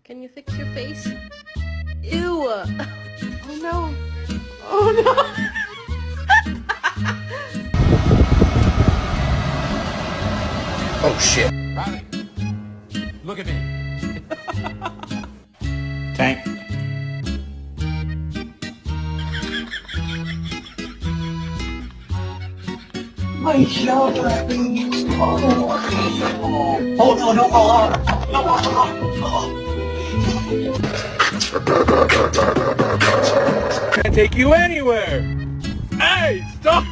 Can you fix your face? Ew! Oh no! Oh no! Oh shit. Riley, look at me. Tank. My shoulder. Oh no, no, Can't take you anywhere. Hey, stop!